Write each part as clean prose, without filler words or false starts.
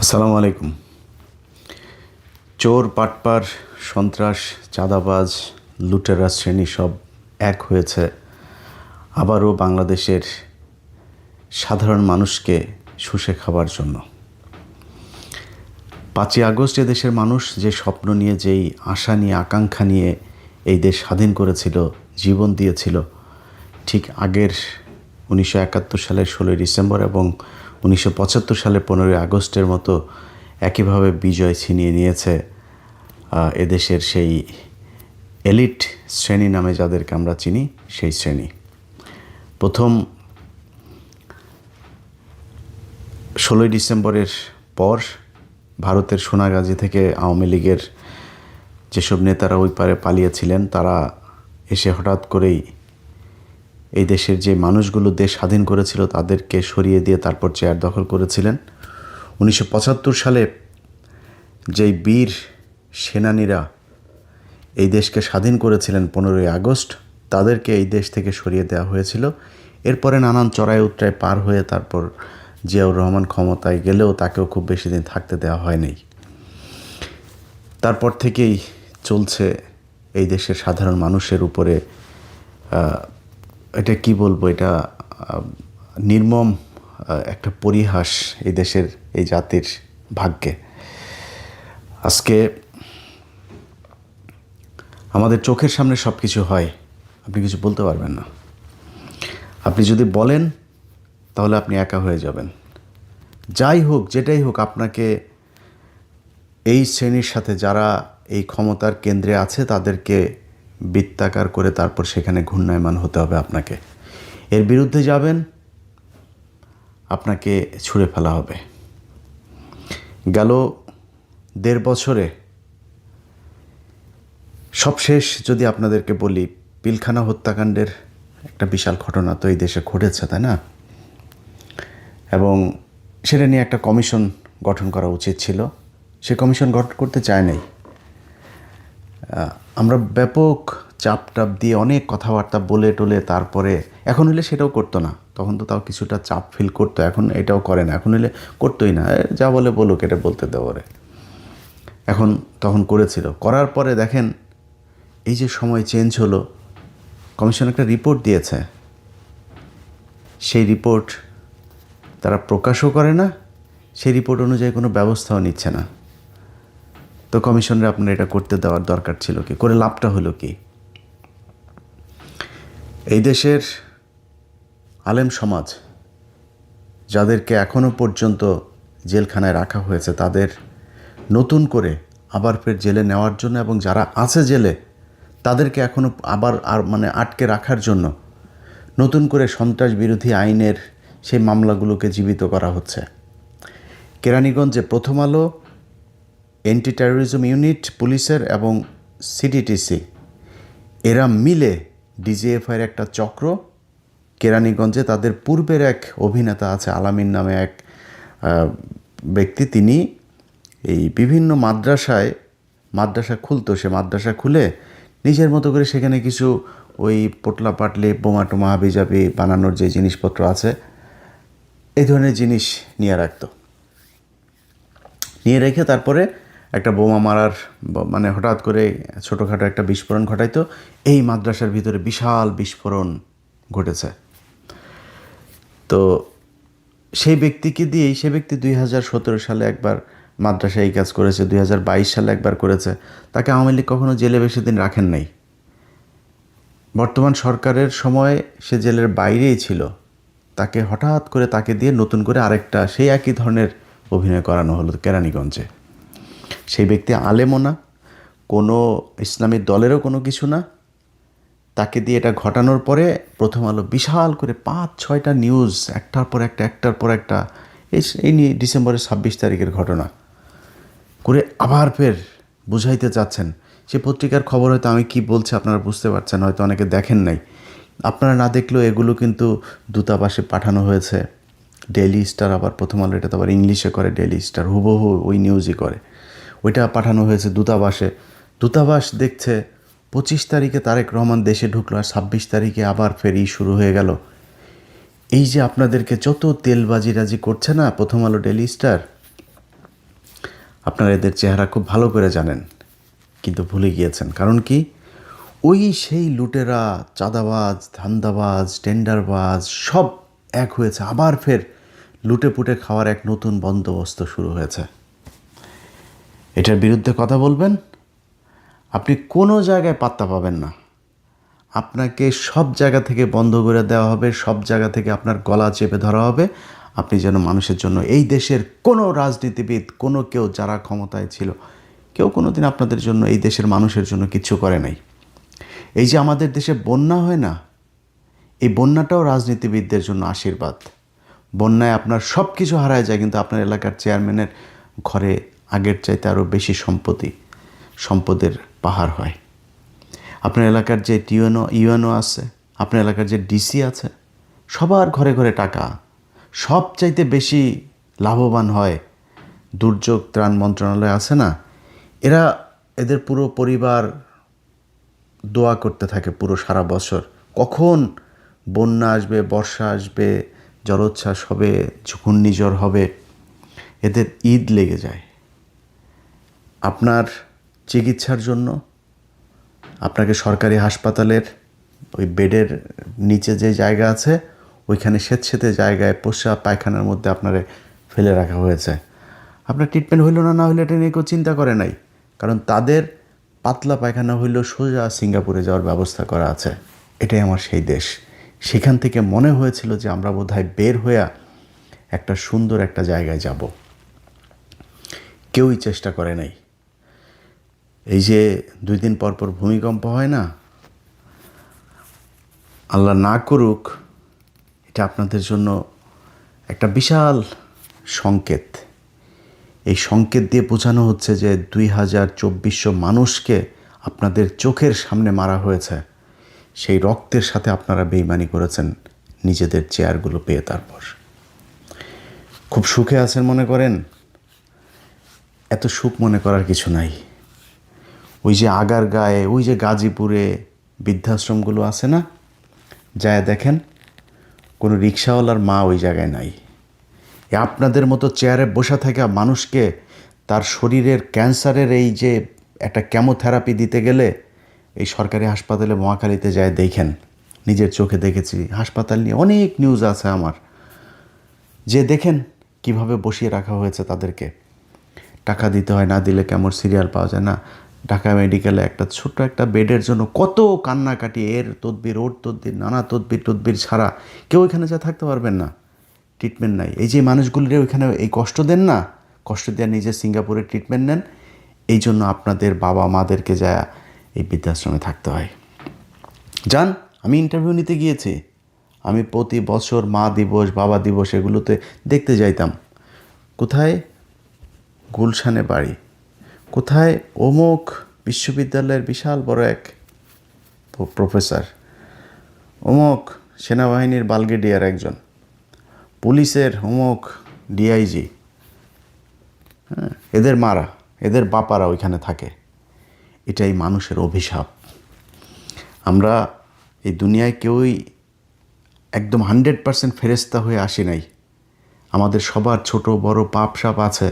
আসসালামু আলাইকুম। চোর, পাটপার, সন্ত্রাস, চাঁদাবাজ, লুটেরা শ্রেণী সব এক হয়েছে আবারও বাংলাদেশের সাধারণ মানুষকে শুষে খাবার জন্য। 5ই আগস্ট দেশের মানুষ যে স্বপ্ন নিয়ে, যেই আশা নিয়ে, আকাঙ্ক্ষা নিয়ে এই দেশ স্বাধীন করেছিল, জীবন দিয়েছিল, ঠিক আগের 1971 সালের 16ই ডিসেম্বর এবং 1975 সালের 15ই আগস্টের মতো একইভাবে বিজয় ছিনিয়ে নিয়েছে এদেশের সেই এলিট শ্রেণী নামে যাদেরকে আমরা চিনি, সেই শ্রেণী। প্রথম 16ই ডিসেম্বরের পর ভারতের সোনাগাজী থেকে আওয়ামী লীগের যেসব নেতারা ওই পারে পালিয়েছিলেন, তারা এসে হঠাৎ করেই এই দেশের যে মানুষগুলো দেশ স্বাধীন করেছিল তাদেরকে সরিয়ে দিয়ে তারপর চেয়ার দখল করেছিলেন। 1975 সালে যেই বীর সেনানীরা এই দেশকে স্বাধীন করেছিলেন 15ই আগস্ট, তাদেরকে এই দেশ থেকে সরিয়ে দেওয়া হয়েছিল। এরপরে নানান চড়াই উতরাই পার হয়ে তারপর জিয়াউর রহমান ক্ষমতায় গেলেও তাকেও খুব বেশি দিন থাকতে দেওয়া হয়নি। তারপর থেকেই চলছে এই দেশের সাধারণ মানুষের উপরে, এটা কি বলবো, এটা নির্মম একটা পরিহাস এই দেশের, এই জাতির ভাগ্যে। আজকে আমাদের চোখের সামনে সব কিছু হয়, আপনি কিছু বলতে পারবেন না। আপনি যদি বলেন তাহলে আপনি একা হয়ে যাবেন। যাই হোক, যেটাই হোক, আপনাকে এই শ্রেণীর সাথে যারা এই ক্ষমতার কেন্দ্রে আছে তাদেরকে বৃত্তাকার করে তারপর সেখানে ঘূর্ণায়মান হতে হবে আপনাকে। এর বিরুদ্ধে যাবেন, আপনাকে ছুঁড়ে ফেলা হবে। গেল 1.5 বছরে সবশেষ যদি আপনাদেরকে বলি, পিলখানা হত্যাকাণ্ডের একটা বিশাল ঘটনা তো এই দেশে ঘটেছে, তাই না? এবং সেটা নিয়ে একটা কমিশন গঠন করা উচিত ছিল। সে কমিশন গঠন করতে চায় নাই। আমরা ব্যাপক চাপ দিয়ে অনেক কথাবার্তা বলে টলে তারপরে, এখন হলে সেটাও করতো না। তখন তো তাও কিছুটা চাপ ফিল করতো, এখন এটাও করে না। এখন হলে করতোই না, যা বলে বলুক, এটা বলতে দেওয়ারে। তখন করেছিল। করার পরে দেখেন, এই যে সময় চেঞ্জ হলো, কমিশন একটা রিপোর্ট দিয়েছে। সেই রিপোর্ট তারা প্রকাশও করে না, সেই রিপোর্ট অনুযায়ী কোনো ব্যবস্থাও নিচ্ছে না। তো কমিশনরে আপনার এটা করতে দেওয়ার দরকার ছিল কি? করে লাভটা হলো কি? এই দেশের আলেম সমাজ যাদেরকে এখনও পর্যন্ত জেলখানায় রাখা হয়েছে, তাদের নতুন করে আবার ফের জেলে নেওয়ার জন্য, এবং যারা আছে জেলে তাদেরকে এখনও আবার আটকে রাখার জন্য নতুন করে সন্ত্রাস বিরোধী আইনের সেই মামলাগুলোকে জীবিত করা হচ্ছে। কেরানীগঞ্জে প্রথম আলো, অ্যান্টি টেরোরিজম ইউনিট পুলিশের এবং সিডিটিসি এরা মিলে ডিজিএফআইয়ের একটা চক্র কেরানীগঞ্জে, তাদের পূর্বের এক অভিনেতা আছে আলামিন নামে এক ব্যক্তি, তিনি এই বিভিন্ন মাদ্রাসা খুলতো। সে মাদ্রাসা খুলে নিজের মতো করে সেখানে কিছু ওই পোটলা পাটলি, বোমা টোমা, হাবিজাবি বানানোর যে জিনিসপত্র আছে, এই ধরনের জিনিস নিয়ে রাখতো। নিয়ে রেখে তারপরে একটা বোমা মারার হঠাৎ করে ছোটোখাটো একটা বিস্ফোরণ ঘটাইতো। এই মাদ্রাসার ভিতরে বিশাল বিস্ফোরণ ঘটেছে। তো সেই ব্যক্তিকে দিয়েই, সে ব্যক্তি 2017 সালে একবার মাদ্রাসায় এই কাজ করেছে, 2022 সালে একবার করেছে। তাকে আওয়ামী লীগ কখনো জেলে বেশি দিন রাখেন নাই। বর্তমান সরকারের সময় সে জেলের বাইরেই ছিল। তাকে হঠাৎ করে তাকে দিয়ে নতুন করে আরেকটা সেই একই ধরনের অভিনয় করানো হলো কেরানীগঞ্জে। সেই ব্যক্তি আলেমও না, কোনো ইসলামী দলেরও কোনো কিছু না। তাকে দিয়ে এটা ঘটানোর পরে প্রথম আলো বিশাল করে 5-6টা নিউজ একটার পর একটা এই নিয়ে ডিসেম্বরের 26 তারিখের ঘটনা করে আবার ফের বুঝাইতে চাচ্ছেন। সে পত্রিকার খবর হয়তো আমি কি বলছি আপনারা বুঝতে পারছেন, হয়তো অনেকে দেখেন নাই। আপনারা না দেখলেও এগুলো কিন্তু দূতাবাসে পাঠানো হয়েছে। ডেইলি স্টার, আবার প্রথম আলো এটা তো আবার ইংলিশে করে, ডেইলি স্টার হুবহু ওই নিউজই করে, ওইটা পাঠানো হয়েছে দূতাবাসে। দূতাবাস দেখছে 25 তারিখে তারেক রহমান দেশে ঢুকলো, আর 26 তারিখে আবার ফেরি শুরু হয়ে গেল। এই যে আপনাদেরকে যত তেলবাজি রাজি করছে না প্রথম আলো, ডেইলি স্টার, আপনারা এদের চেহারা খুব ভালো করে জানেন, কিন্তু ভুলে গিয়েছেন। কারণ কি, ওই সেই লুটেরা, চাঁদাবাজ, ধান্দাবাজ, টেন্ডারবাজ সব এক হয়েছে, আবার ফের লুটে পুটে খাওয়ার এক নতুন বন্দোবস্ত শুরু হয়েছে। এটার বিরুদ্ধে কথা বলবেন, আপনি কোনো জায়গায় পাত্তা পাবেন না। আপনাকে সব জায়গা থেকে বন্ধ করে দেওয়া হবে, সব জায়গা থেকে আপনার গলা চেপে ধরা হবে। আপনি যেন মানুষের জন্য, এই দেশের কোনো রাজনীতিবিদ, কোনো কেউ যারা ক্ষমতায় ছিল, কেউ কোনো দিন আপনাদের জন্য, এই দেশের মানুষের জন্য কিচ্ছু করে নাই। এই যে আমাদের দেশে বন্যা হয় না, এই বন্যাটাও রাজনীতিবিদদের জন্য আশীর্বাদ। বন্যায় আপনার সব কিছু হারায় যায়, কিন্তু আপনার এলাকার চেয়ারম্যানের ঘরে আগের চাইতে আরও বেশি সম্পদের পাহাড় হয়। আপনার এলাকার যে ইউএনও আছে, আপনার এলাকার যে ডিসি আছে, সবার ঘরে ঘরে টাকা। সবচাইতে বেশি লাভবান হয় দুর্যোগ ত্রাণ মন্ত্রণালয় আছে না, এদের পুরো পরিবার দোয়া করতে থাকে পুরো সারা বছর, কখন বন্যা আসবে, বর্ষা আসবে, জলোচ্ছ্বাস হবে, ঘূর্ণিঝড় হবে। এদের ঈদ লেগে যায়। আপনার চিকিৎসার জন্য আপনাকে সরকারি হাসপাতালের ওই বেডের নিচে যে জায়গা আছে, ওইখানে স্বেচ্ছেতে জায়গায় প্রস্রাব পায়খানার মধ্যে আপনারে ফেলে রাখা হয়েছে। আপনার ট্রিটমেন্ট হইল না হইলে এটা নিয়ে কেউ চিন্তা করে নাই, কারণ তাদের পাতলা পায়খানা হইলেও সোজা সিঙ্গাপুরে যাওয়ার ব্যবস্থা করা আছে। এটাই আমার সেই দেশ। সেখান থেকে মনে হয়েছিল যে আমরা বোধহয় বের হয়ে একটা সুন্দর একটা জায়গায় যাব। কেউই চেষ্টা করে নাই। এই যে 2 দিন পর পর ভূমিকম্প হয় না, আল্লাহ না করুক, এটা আপনাদের জন্য একটা বিশাল সংকেত। এই সংকেত দিয়ে বোঝানো হচ্ছে যে 2400 মানুষকে আপনাদের চোখের সামনে মারা হয়েছে। সেই রক্তের সাথে আপনারা বেইমানি করেছেন নিজেদের চেয়ারগুলো পেয়ে। তারপর খুব সুখে আছেন মনে করেন, এত সুখ মনে করার কিছু নাই। ওই যে আগারগাঁয়ে, ওই যে গাজীপুরে বৃদ্ধাশ্রমগুলো আছে না, যায় দেখেন, কোনো রিক্সাওয়ালার মা ওই জায়গায় নাই। আপনাদের মতো চেয়ারে বসে থাকা মানুষকে তার শরীরের ক্যান্সারের এই যে একটা কেমোথেরাপি দিতে গেলে, এই সরকারি হাসপাতালে মহাখালীতে যায় দেখেন, নিজের চোখে দেখেছি। হাসপাতাল নিয়ে অনেক নিউজ আছে আমার, যে দেখেন কিভাবে বসিয়ে রাখা হয়েছে তাদেরকে। টাকা দিতে হয়, না দিলে কেমন সিরিয়াল পাওয়া যায় না। ঢাকা মেডিকেলে একটা ছোট্ট একটা বেডের জন্য কত কান্নাকাটি, এর তদবির, ওর তদবির, নানা তদবির ছাড়া কেউ এখানে যা থাকতে পারবেন না। ট্রিটমেন্ট নাই। এই যে মানুষগুলির ওইখানে এই কষ্ট দেন না, কষ্ট দেওয়া নিজে সিঙ্গাপুরে ট্রিটমেন্ট নেন, এই জন্য আপনাদের বাবা মাদেরকে যা এই বৃদ্ধাশ্রমে থাকতে হয়। যান, আমি ইন্টারভিউ নিতে গিয়েছি, আমি প্রতি বছর মা দিবস, বাবা দিবস এগুলোতে দেখতে যাইতাম। কোথায় গুলশানে বাড়ি, কোথায় অমুক বিশ্ববিদ্যালয়ের বিশাল বড় এক প্রফেসর, অমুক সেনাবাহিনীর ব্রিগেডিয়ার একজন, পুলিশের অমুক ডিআইজি, এদের মারা, এদের বাপারা ওইখানে থাকে। এটাই মানুষের অভিশাপ। আমরা এই দুনিয়ায় কেউই একদম 100% ফেরেশতা হয়ে আসি নাই। আমাদের সবার ছোট বড় পাপ সাপ আছে,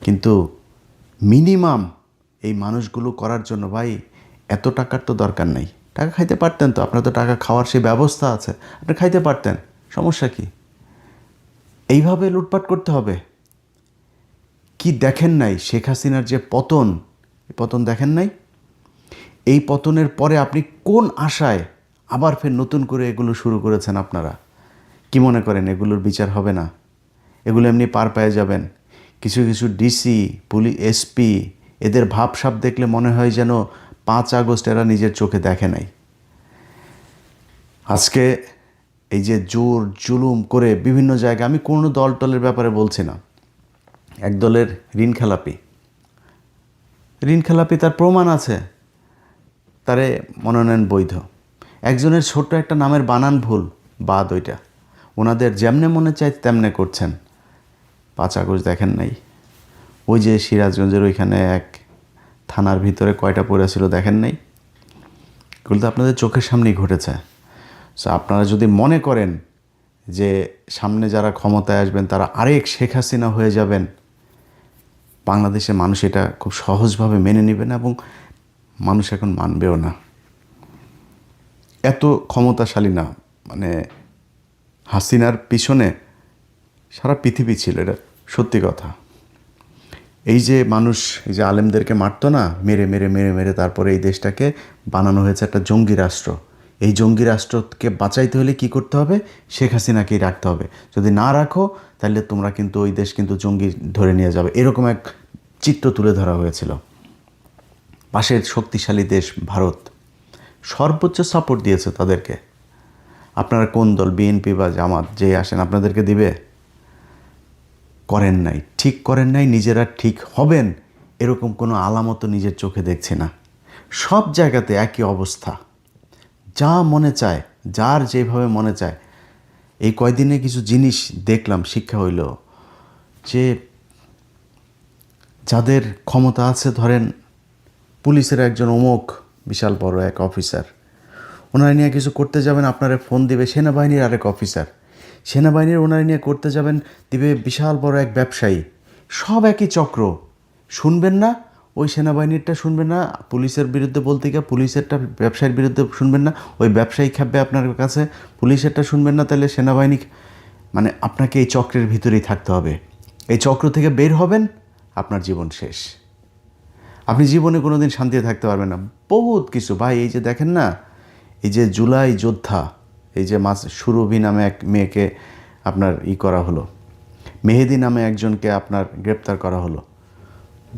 কিন্তু মিনিমাম এই মানুষগুলো করার জন্য ভাই এত টাকার তো দরকার নেই। টাকা খাইতে পারতেন তো, আপনার তো টাকা খাওয়ার সেই ব্যবস্থা আছে, আপনি খাইতে পারতেন, সমস্যা কি? এইভাবে লুটপাট করতে হবে? কি দেখেন নাই শেখ হাসিনার যে পতন, এই পতন দেখেন নাই? এই পতনের পরে আপনি কোন আশায় আবার ফের নতুন করে এগুলো শুরু করেছেন? আপনারা কি মনে করেন এগুলোর বিচার হবে না? এগুলো এমনি পার পেয়ে যাবেন? কিছু কিছু ডিসি, পুলিশ, এসপি, এদের ভাবসাব দেখলে মনে হয় যেন 5 আগস্ট এরা নিজের চোখে দেখে নাই। আজকে এই যে জোর জুলুম করে বিভিন্ন জায়গায়, আমি কোনো দলের ব্যাপারে বলছি না, এক দলের ঋণ খেলাপি, তার প্রমাণ আছে, তারে মনোনয়ন বৈধ। একজনের ছোট্ট একটা নামের বানান ভুল, বাদ, ওইটা ওনাদের যেমনে মনে চায় তেমনে করছেন। 5 আগস্ট দেখেন নাই? ওই যে সিরাজগঞ্জের ওইখানে এক থানার ভিতরে কয়টা পড়েছিল দেখেন নাই? এগুলো তো আপনাদের চোখের সামনেই ঘটেছে। সো আপনারা যদি মনে করেন যে সামনে যারা ক্ষমতায় আসবেন তারা আরেক শেখ হাসিনা হয়ে যাবেন, বাংলাদেশে মানুষ এটা খুব সহজভাবে মেনে নেবে না, এবং মানুষ এখন মানবেও না। এত ক্ষমতাশালী না, মানে হাসিনার পিছনে সারা পৃথিবী ছিল, এটা সত্যি কথা। এই যে মানুষ এই যে আলেমদেরকে মারতো না, মেরে মেরে মেরে মেরে তারপরে এই দেশটাকে বানানো হয়েছে একটা জঙ্গি রাষ্ট্র। এই জঙ্গি রাষ্ট্রকে বাঁচাইতে হলে কি করতে হবে? শেখ হাসিনাকেই রাখতে হবে। যদি না রাখো তাহলে তোমরা কিন্তু ওই দেশ কিন্তু জঙ্গি ধরে নিয়ে যাবে, এরকম এক চিত্র তুলে ধরা হয়েছিল। পাশের শক্তিশালী দেশ ভারত সর্বোচ্চ সাপোর্ট দিয়েছে তাদেরকে। আপনারা কোন দল, বিএনপি বা জামাত যে আসেন, আপনাদেরকে দিবে? করেন নাই, ঠিক করেন নাই। নিজেরা ঠিক হবেন এরকম কোনো আলামত নিজের চোখে দেখছি না। সব জায়গাতে একই অবস্থা, যা মনে চায়, যার যেভাবে মনে চায়। এই কয়দিনে কিছু জিনিস দেখলাম, শিক্ষা হইল যে যাদের ক্ষমতা আছে, ধরেন পুলিশের একজন অমুক বিশাল বড় এক অফিসার, ওনারা নিয়ে কিছু করতে যাবেন, আপনারা ফোন দিবে সেনাবাহিনীর আরেক অফিসার, সেনাবাহিনীর ওনারা নিয়ে করতে যাবেন দিবে বিশাল বড় এক ব্যবসায়ী। সব একই চক্র। শুনবেন না ওই সেনাবাহিনীরটা, শুনবেন না পুলিশের বিরুদ্ধে বলতে গিয়ে পুলিশেরটা ব্যবসায়ীর বিরুদ্ধে শুনবেন না, ওই ব্যবসায়ী খাবে আপনার কাছে, পুলিশেরটা শুনবেন না, তাহলে সেনাবাহিনী। মানে আপনাকে এই চক্রের ভিতরেই থাকতে হবে। এই চক্র থেকে বের হবেন, আপনার জীবন শেষ। আপনি জীবনে কোনো দিন শান্তিতে থাকতে পারবেন না। বহুত কিছু ভাই, এই যে দেখেন না, এই যে জুলাই যোদ্ধা, এই যে সুরভি নামে এক মেয়েকে আপনার করা হলো, মেহেদি নামে একজনকে আপনার গ্রেপ্তার করা হলো।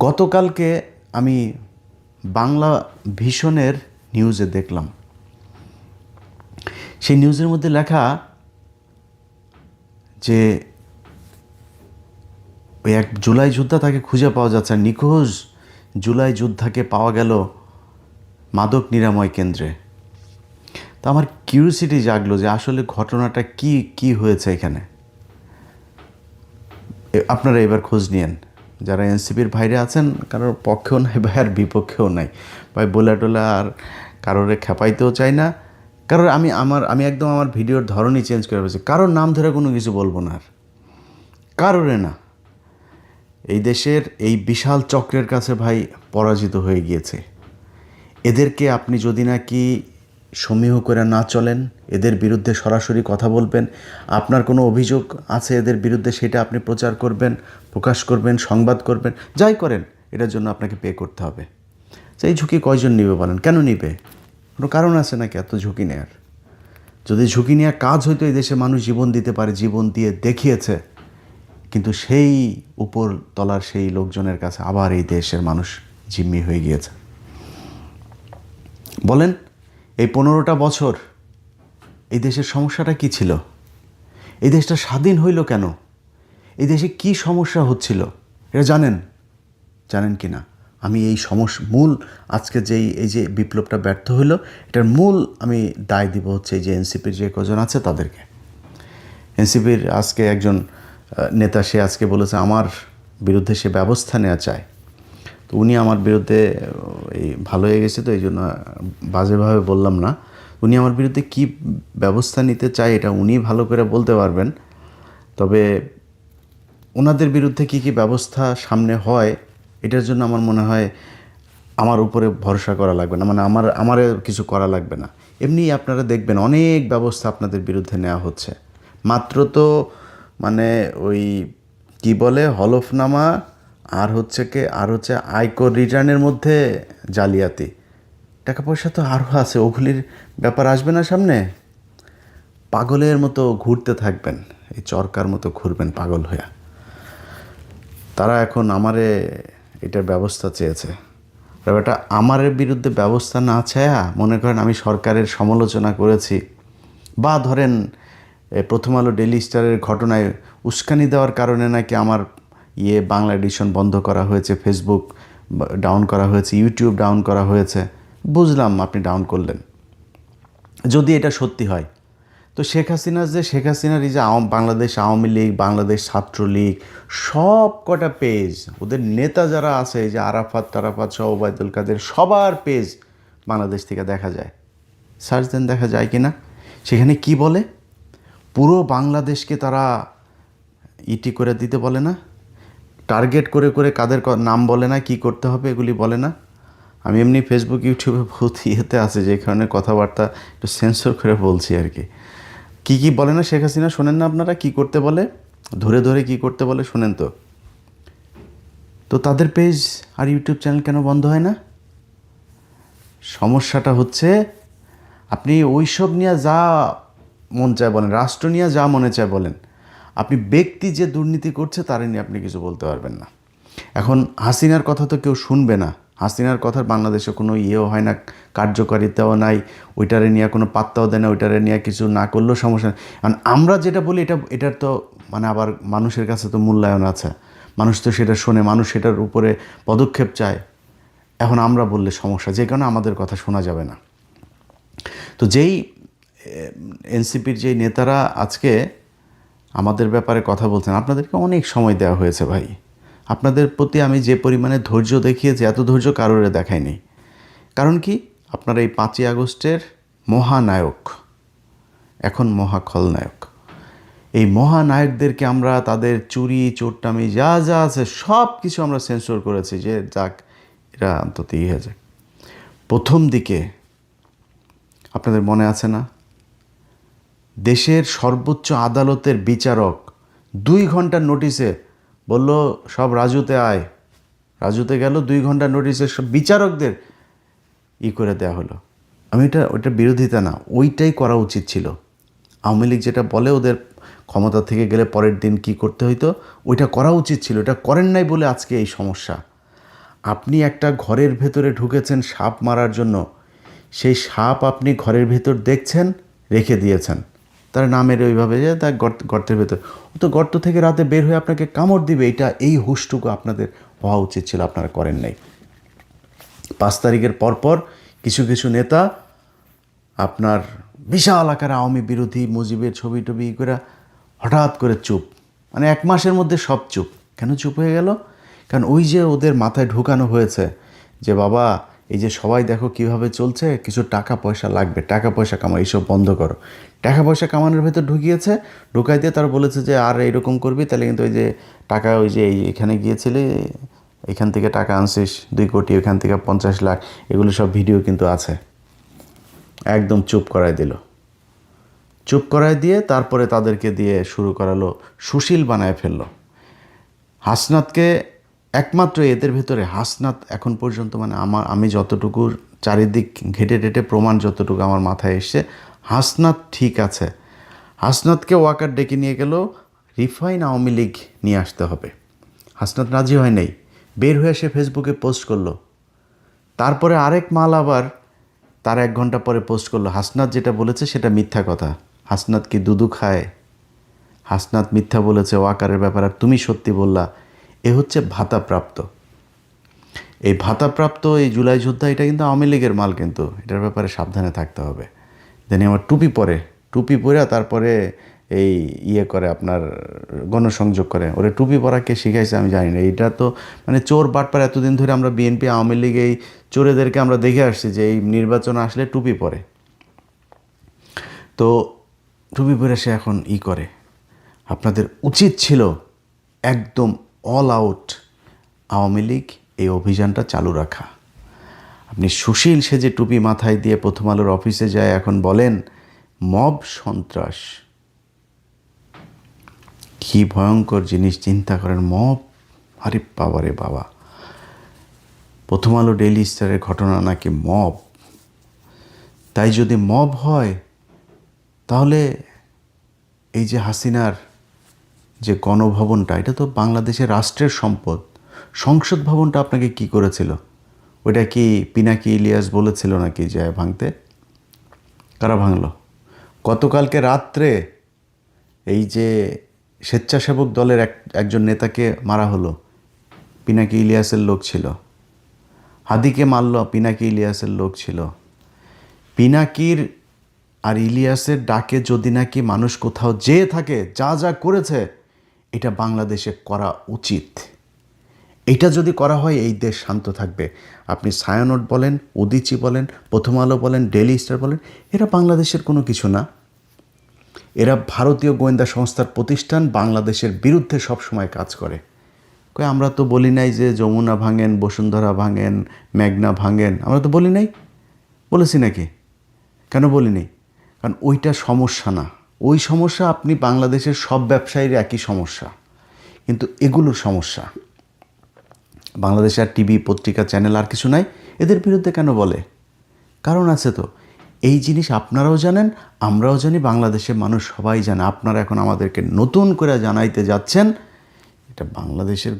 গতকালকে আমি বাংলা ভিশনের নিউজে দেখলাম, সেই নিউজের মধ্যে লেখা যে ওই এক জুলাই যোদ্ধা, তাকে খুঁজে পাওয়া যাচ্ছে, নিখোঁজ জুলাই যোদ্ধাকে পাওয়া গেল মাদক নিরাময় কেন্দ্রে। তো আমার কিউরিওসিটি জাগলো যে আসলে ঘটনাটা কি হয়েছে এখানে। আপনারা এবার খোঁজ নিয়েন, যারা এনসিপির বাইরে আছেন, কারোর পক্ষেও নাই ভাই আর বিপক্ষেও নাই ভাই, বলে টোলা আর কারোরে খেপাইতেও চাই না। কারণ আমি একদম আমার ভিডিওর ধরনই চেঞ্জ করে ফেলেছি। কারোর নাম ধরে কোনো কিছু বলবো না আর, কারোরে না। এই দেশের এই বিশাল চক্রের কাছে ভাই পরাজিত হয়ে গিয়েছে। এদেরকে আপনি যদি নাকি সমীহ করে না চলেন, এদের বিরুদ্ধে সরাসরি কথা বলবেন, আপনার কোনো অভিযোগ আছে এদের বিরুদ্ধে, সেটা আপনি প্রচার করবেন, প্রকাশ করবেন, সংবাদ করবেন, যাই করেন, এটার জন্য আপনাকে পে করতে হবে। সেই ঝুঁকি কয়জন নিবে বলেন? কেন নিবে? কোনো কারণ আছে নাকি এত ঝুঁকি নেওয়ার? যদি ঝুঁকি নেওয়ার কাজ হয়তো এই দেশে মানুষ জীবন দিতে পারে, জীবন দিয়ে দেখিয়েছে, কিন্তু সেই উপর তলার সেই লোকজনের কাছে আবার এই দেশের মানুষ জিম্মি হয়ে গিয়েছে। বলেন, এই 15টা বছর এই দেশের সমস্যাটা কি ছিল? এই দেশটা স্বাধীন হইল কেন? এই দেশে কি সমস্যা হচ্ছিল এটা জানেন কি না? আমি এই মূল আজকে এই যে বিপ্লবটা ব্যর্থ হইল, এটার মূল আমি দায় দিব হচ্ছে এই যে এনসিপির যে কজন আছে তাদেরকে। এনসিপির আজকে একজন নেতা, সে আজকে বলেছে আমার বিরুদ্ধে সে ব্যবস্থা নেওয়া চায়। তো উনি আমার বিরুদ্ধে এই ভালো হয়ে গেছে, তো এই জন্য বাজেভাবে বললাম না। উনি আমার বিরুদ্ধে কি ব্যবস্থা নিতে চায় এটা উনি ভালো করে বলতে পারবেন। তবে ওনাদের বিরুদ্ধে কি ব্যবস্থা সামনে হয়, এটার জন্য আমার মনে হয় আমার উপরে ভরসা করা লাগবে না, মানে আমার কিছু করা লাগবে না। এমনি আপনারা দেখবেন অনেক ব্যবস্থা আপনাদের বিরুদ্ধে নেওয়া হচ্ছে। মাত্র তো মানে ওই কি বলে হলফনামা আর হচ্ছে আয়কর রিটার্নের মধ্যে জালিয়াতি, টাকা পয়সা তো আরও আছে, ওগুলির ব্যাপার আসবে না সামনে। পাগলের মতো ঘুরতে থাকবেন, এই চরকার মতো ঘুরবেন পাগল হয়ে। তারা এখন আমারে এটার ব্যবস্থা চেয়েছে। ব্যাপারটা আমারের বিরুদ্ধে ব্যবস্থা না চায়া মনে করেন আমি সরকারের সমালোচনা করেছি, বা ধরেন প্রথম আলো ডেইলি স্টারের ঘটনায় উস্কানি দেওয়ার কারণে নাকি আমার বাংলা এডিশন বন্ধ করা হয়েছে, ফেসবুক ডাউন করা হয়েছে, ইউটিউব ডাউন করা হয়েছে। বুঝলাম আপনি ডাউন করলেন, যদি এটা সত্যি হয়। তো শেখ হাসিনার এই যে বাংলাদেশ আওয়ামী লীগ, বাংলাদেশ ছাত্রলীগ, সব কটা পেজ, ওদের নেতা যারা আছে, এই যে আরাফাত সহ ওবায়দুল কাদের, সবার পেজ বাংলাদেশ থেকে দেখা যায়। সার্চ দেন, দেখা যায় কি না। সেখানে কি বলে, পুরো বাংলাদেশকে তারা করে দিতে বলে না, টার্গেট করে করে কাদের নাম বলে না, কি করতে হবে এগুলি বলে না। আমি এমনি ফেসবুক ইউটিউবে বহুত ইয়েতে আছে যে কারণে কথাবার্তা একটু সেন্সর করে বলছি আর কি। কী বলে না শেখ হাসিনা, শোনেন না আপনারা কি করতে বলে, ধরে ধরে কি করতে বলে শোনেন তো। তো তাদের পেজ আর ইউটিউব চ্যানেল কেন বন্ধ হয় না? সমস্যাটা হচ্ছে আপনি ওইসব নিয়ে যা মন চায় বলেন, রাষ্ট্র নিয়ে যা মনে চায় বলেন, আপনি ব্যক্তি যে দুর্নীতি করছে তারে নিয়ে আপনি কিছু বলতে পারবেন না। এখন হাসিনার কথা তো কেউ শুনবে না, হাসিনার কথার বাংলাদেশে কোনো ইয়েও হয় না, কার্যকারিতাও নাই, ওইটারে নিয়ে কোনো পাত্তাও দেয় না, ওইটারে নিয়ে কিছু না করলেও সমস্যা নেই। কারণ আমরা যেটা বলি এটার তো মানে আবার মানুষের কাছে তো মূল্যায়ন আছে, মানুষ তো সেটা শোনে, মানুষ সেটার উপরে পদক্ষেপ চায়। এখন আমরা বললে সমস্যা, যে কারণে আমাদের কথা শোনা যাবে না। তো যেই এনসিপির যেই নেতারা আজকে আমাদের ব্যাপারে কথা বলছেন, আপনাদেরকে অনেক সময় দেওয়া হয়েছে ভাই, আপনাদের প্রতি আমি যে পরিমাণে ধৈর্য দেখিয়েছি এত ধৈর্য কারোরে দেখায়নি। কারণ কি, আপনারা এই 5ই আগস্টের মহানায়ক, এখন মহা খলনায়ক, এই মহানায়কদেরকে আমরা তাদের চুরি চোরটামি যা যা আছে সব কিছু আমরা সেন্সর করেছি, যে যাক এরা অন্তত ইয়ে যায়। প্রথম দিকে আপনাদের মনে আছে না, দেশের সর্বোচ্চ আদালতের বিচারক 2 ঘন্টার নোটিশে বলল সব রাজুতে আয়, রাজুতে গেল, 2 ঘন্টার নোটিশে সব বিচারকদের করে দেওয়া হলো। আমি ওইটার বিরোধিতা না, ওইটাই করা উচিত ছিল। আওয়ামী লীগ যেটা বলে ওদের ক্ষমতা থেকে গেলে পরের দিন কি করতে হইতো, ওইটা করা উচিত ছিল, এটা করেন নাই বলে আজকে এই সমস্যা। আপনি একটা ঘরের ভেতরে ঢুকেছেন সাপ মারার জন্য, সেই সাপ আপনি ঘরের ভেতর দেখছেন, রেখে দিয়েছেন, তার নামের ওইভাবে যে তার গর্তের ভেতর, ও তো গর্ত থেকে রাতে বের হয়ে আপনাকে কামড় দিবে, এই হুঁশটুকু আপনাদের হওয়া উচিত ছিল, আপনারা করেন নাই। 5 তারিখের পরপর কিছু কিছু নেতা আপনার বিশাল আকারে আওয়ামী বিরোধী মুজিবের ছবি টবি করে হঠাৎ করে চুপ, মানে 1 মাসের মধ্যে সব চুপ। কেন চুপ হয়ে গেল? কারণ ওই যে ওদের মাথায় ঢুকানো হয়েছে যে বাবা এই যে সবাই দেখো কিভাবে চলছে, কিছু টাকা পয়সা লাগবে, টাকা পয়সা কামাও, এইসব বন্ধ করো। টাকা পয়সা কামানোর ভেতর ঢুকাই দিয়ে তারা বলেছে যে আর এইরকম করবি তাহলে কিন্তু ওই যে টাকা, ওই যে এখানে গিয়েছিলি, এখান থেকে টাকা আনছিস 2 কোটি, ওইখান থেকে 50 লাখ, এগুলো সব ভিডিও কিন্তু আছে। একদম চুপ করায় দিল, চুপ করায় দিয়ে তারপরে তাদেরকে দিয়ে শুরু করালো, সুশীল বানায় ফেললো হাসনাতকে। একমাত্র এদের ভেতরে হাসনাত এখন পর্যন্ত, মানে আমি যতটুকু চারিদিক ঘেটে টেটে প্রমাণ যতটুকু আমার মাথায় এসছে, হাসনাত ঠিক আছে। হাসনাতকে ওয়াকার ডেকে নিয়ে গেল, রিফাইন আওয়ামী লীগ নিয়ে আসতে হবে। হাসনাত রাজি হয় নাই, বের হয়ে সে ফেসবুকে পোস্ট করলো। তারপরে আরেক মাল আবার তার 1 ঘন্টা পরে পোস্ট করলো, হাসনাত যেটা বলেছে সেটা মিথ্যা কথা। হাসনাত কি দুদু খায়? হাসনাত মিথ্যা বলেছে ওয়াকারের ব্যাপারে, আর তুমি সত্যি বললা। এ হচ্ছে ভাতাপ্রাপ্ত। এই ভাতাপ্রাপ্ত এই জুলাই যোদ্ধা, এটা কিন্তু আওয়ামী লীগের মাল, কিন্তু এটার ব্যাপারে সাবধানে থাকতে হবে। দেন আমার টুপি পরে তারপরে এই করে আপনার গণসংযোগ করে, ওরে টুপি পরা কে শিখাইছে আমি জানি না। এটা তো মানে চোর বাটপার, এতদিন ধরে আমরা বিএনপি আওয়ামী লীগ এই চোরেদেরকে আমরা দেখে আসছি যে এই নির্বাচন আসলে টুপি পরে। তো টুপি পরে সে এখন করে। আপনাদের উচিত ছিল একদম অল আউট আওয়ামী লীগ এই অভিযানটা চালু রাখা। আপনি সুশীল সেজে টুপি মাথায় দিয়ে প্রথম আলোর অফিসে যায়, এখন বলেন মব সন্ত্রাস, কি ভয়ঙ্কর জিনিস চিন্তা করেন। মব, আরে বাবা রে বাবা, প্রথম আলো ডেইলি স্টারের ঘটনা নাকি মব। তাই যদি মব হয় তাহলে এই যে হাসিনার যে গণভবনটা, এটা তো বাংলাদেশের রাষ্ট্রের সম্পদ, সংসদ ভবনটা আপনাকে কি করেছিল? ওইটা কি পিনাকি ইলিয়াস বলেছিল নাকি যে ভাঙতে? কারা ভাঙলো? গতকালকে রাত্রে এই যে স্বেচ্ছাসেবক দলের একজন নেতাকে মারা হলো, পিনাকি ইলিয়াসের লোক ছিল। হাদিকে মারল, পিনাকি ইলিয়াসের লোক ছিল। পিনাকির আর ইলিয়াসের ডাকে যদি নাকি মানুষ কোথাও যেয়ে থাকে, যা যা করেছে এটা বাংলাদেশে করা উচিত। এটা যদি করা হয় এই দেশ শান্ত থাকবে। আপনি ছায়ানট বলেন, উদীচী বলেন, প্রথম আলো বলেন, ডেইলি স্টার বলেন, এরা বাংলাদেশের কোনো কিছু না। এরা ভারতীয় গোয়েন্দা সংস্থার প্রতিষ্ঠান, বাংলাদেশের বিরুদ্ধে সবসময় কাজ করে। কই আমরা তো বলি নাই যে যমুনা ভাঙেন, বসুন্ধরা ভাঙেন, মেঘনা ভাঙেন, আমরা তো বলি নাই। বলেছি নাকি? কেন বলিনি? কারণ ওইটা সমস্যা না। ওই সমস্যা আপনি বাংলাদেশের সব ব্যবসায়ীর একই সমস্যা, কিন্তু এগুলোর সমস্যা বাংলাদেশে আর টিভি, পত্রিকা, চ্যানেল আর কিছু নাই। এদের বিরুদ্ধে কেন বলে? কারণ আছে তো। এই জিনিস আপনারাও জানেন, আমরাও জানি, বাংলাদেশের মানুষ সবাই জানে। আপনারা এখন আমাদেরকে নতুন করে জানাইতে যাচ্ছেন। এটা বাংলাদেশের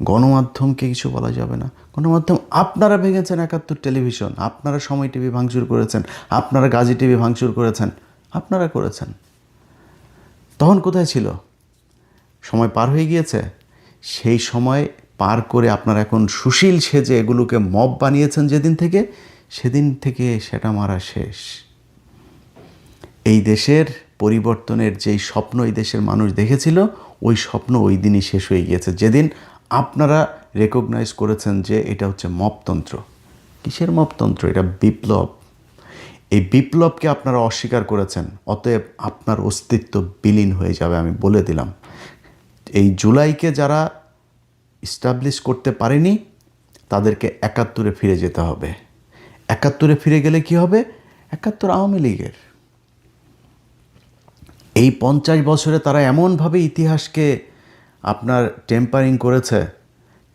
গণমাধ্যমকে কিছু বলা যাবে না। গণমাধ্যম আপনারা ভেঙেছেন, ৭১ টেলিভিশন, আপনারা সময় টিভি ভাঙচুর করেছেন, আপনারা গাজী টিভি ভাঙচুর করেছেন, আপনারা করেছেন। তখন কোথায় ছিল? সময় পার হয়ে গিয়েছে। সেই সময় পার করে আপনারা এখন সুশীল সেজে এগুলোকে মব বানিয়েছেন যেদিন থেকে, সেদিন থেকে সেটা মারা শেষ। এই দেশের পরিবর্তনের যেই স্বপ্ন এই দেশের মানুষ দেখেছিল, ওই স্বপ্ন ওই দিনই শেষ হয়ে গিয়েছে, যেদিন আপনারা রেকগনাইজ করেছেন যে এটা হচ্ছে মপতন্ত্র। কিসের মপতন্ত্র? এটা বিপ্লব। এই বিপ্লবকে আপনারা অস্বীকার করেছেন, অতএব আপনার অস্তিত্ব বিলীন হয়ে যাবে, আমি বলে দিলাম। এই জুলাইকে যারা ইস্টাবলিশ করতে পারেনি, তাদেরকে ৭১-এ ফিরে যেতে হবে। ৭১-এ ফিরে গেলে কি হবে? ৭১ আওয়ামী লীগের। এই ৫০ বছরে তারা এমনভাবে ইতিহাসকে আপনার টেম্পারিং করেছে,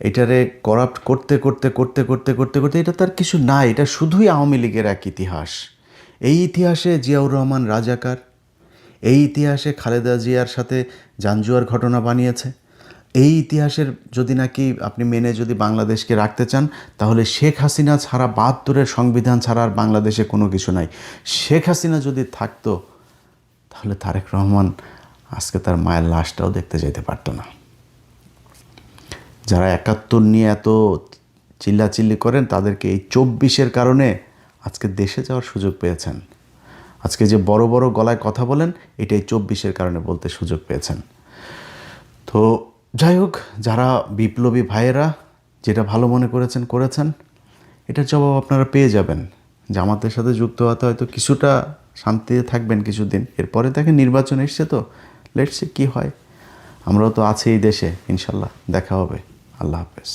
এটারে করাপ্ট করতে করতে করতে করতে করতে করতে এটা তার কিছু নাই। এটা শুধুই আওয়ামী লীগের এক ইতিহাস। এই ইতিহাসে জিয়াউর রহমান রাজাকার, এই ইতিহাসে খালেদা জিয়ার সাথে জাঞ্জুয়ার ঘটনা বানিয়েছে। এই ইতিহাসের যদি নাকি আপনি মেনে যদি বাংলাদেশকে রাখতে চান, তাহলে শেখ হাসিনা ছাড়া, ৭২-এর সংবিধান ছাড়া আর বাংলাদেশে কোনো কিছু নাই। শেখ হাসিনা যদি থাকতো, তাহলে তারেক রহমান আজকে তার মায়ের লাশটাও দেখতে যেতে পারতো না। যারা ৭১ নিয়ে এত চিল্লাচিল্লি করেন, তাদেরকে এই ২৪-এর কারণে আজকে দেশে যাওয়ার সুযোগ পেয়েছেন। আজকে যে বড় বড় গলায় কথা বলেন, এটাই ২৪-এর কারণে বলতে সুযোগ পেয়েছেন। তো যাই হোক, যারা বিপ্লবী ভাইয়েরা যেটা ভালো মনে করেছেন, এটার জবাব আপনারা পেয়ে যাবেন। জামাতের সাথে যুক্ত হতে হয়তো কিছুটা শান্তিতে থাকবেন কিছুদিন, এরপরে দেখেন নির্বাচন এসছে তো, লেটস সি কী হয়। আমরাও তো আছি এই দেশে, ইনশাল্লাহ দেখা হবে। আল্লাহ হাফেজ।